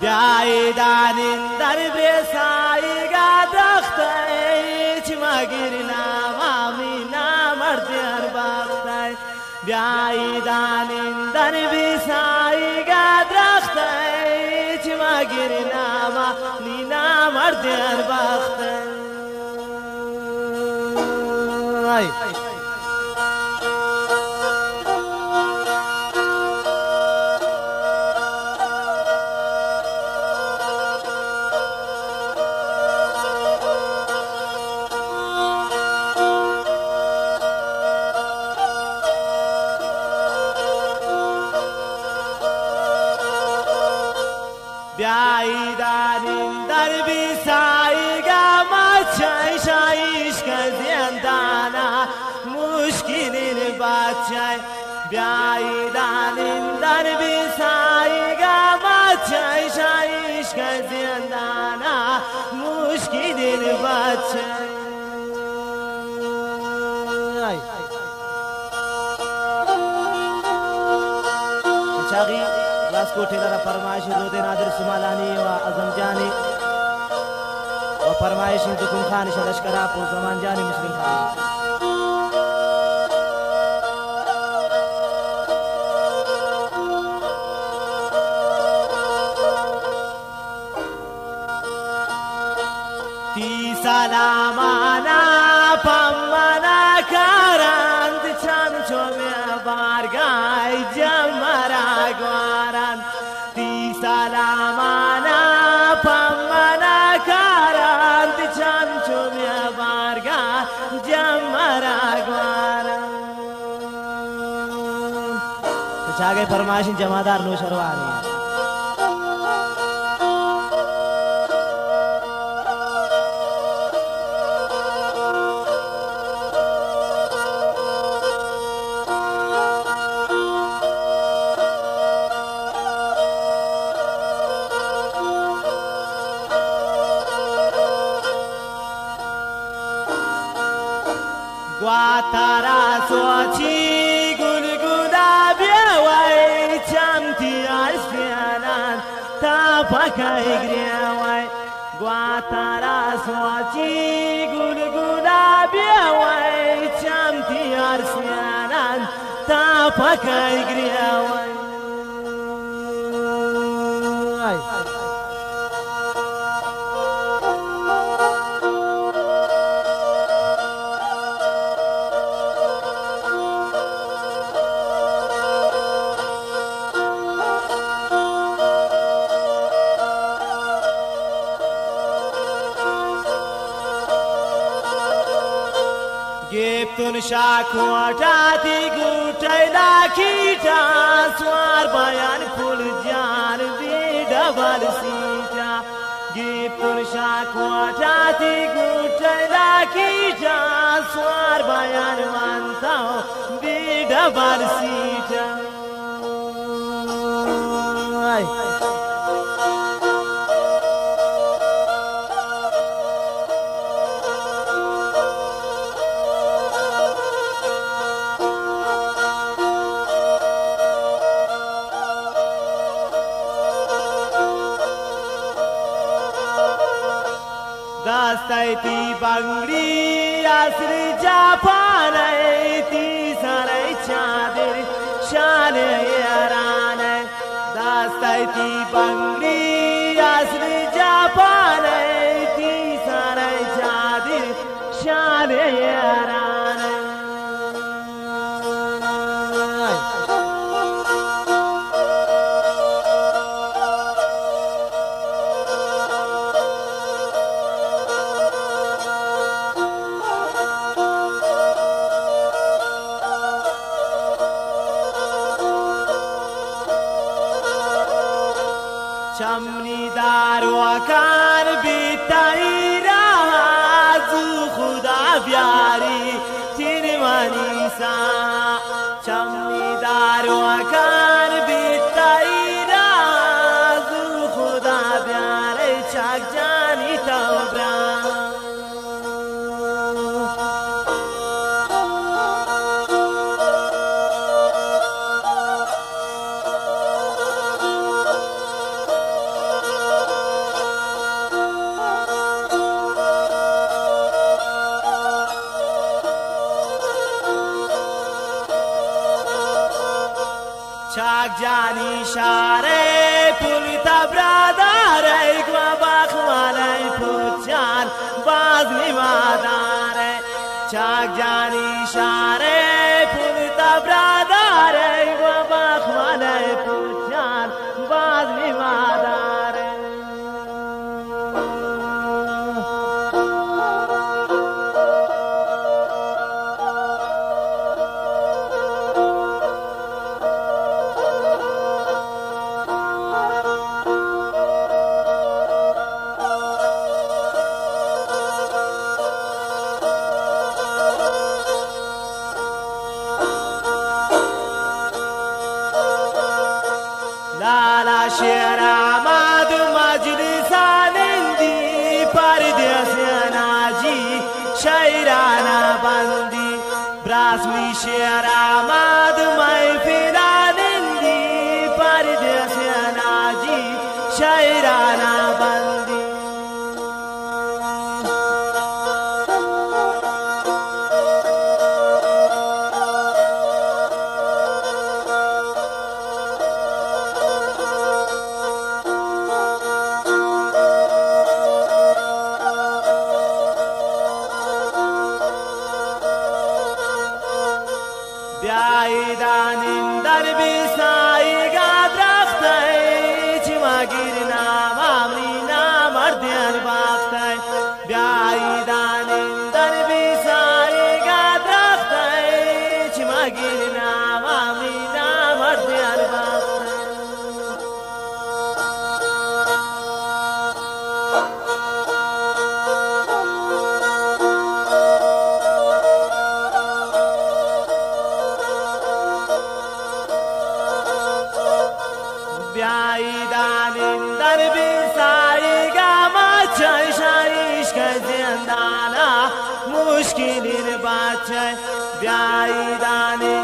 بیایدانین در بیسایگا درخته چی مگیر نوامی نامرد ارباخته بیایدانین در بیسایگا درخته چی مگیر نوامی نامرد ارباخته بیایدانین در بیسایگا مچای شایش که زندانا مشکلین بچای بیایدانین در بیسایگا مچای شایش که زندانا مشکلین بچای چاقی راسکوٹی لرا فرمایش رود نادر سمالانی و اعظم جانی و فرمایش دکم خان شلشکرا پور زمان جانی مسلم خان تی سلامانا پمانا کارند چمچومی بارگای جمرا گوارند تی سلامانا پمانا کارند چمچومی بارگای جمرا گوارند چاگه فرمایشین جمادار نوشروانی Guatara sochi gulgula biawai chamti asfianan tapakai griawai Guatara sochi gulgula biawai chamti asfianan tapakai griawai Giptun shakwatati gutai lakita swar bayan puljan vida balsita Giptun shakwatati gutai lakita swar bayan mantao vida balsita Dastaiti bangli asri japanai ti sarai chadir shane yarane Dastaiti bangli asri japanai ti sarai chadir shane yarane Chamni darwakan bitaira zu khuda pyari tirmanisa Chamni darwakan bitaira zu khuda pyari chak jani tabra جانی شاره پولی تبراداره گوا بخواله پوچان باز نیماداره چاک جانی شاره پولی تبراداره گوا بخواله پوچان باز نیماداره لالا شیر آمد مجلس آنندی پردیس ناجی شیرانه بندی براسمی شیر آمد محفل آنندی پردیس ناجی شیرانه بندی بیایدان در بیسایی گدرخته چی مگیر نامامنی نامردیان باخته بیایدان در بیسایی گدرخته چی مگیر نامامنی نامردیان باخته بیایدان در بیسایی گما چایش که زندانا مشکلی بچه بیایدان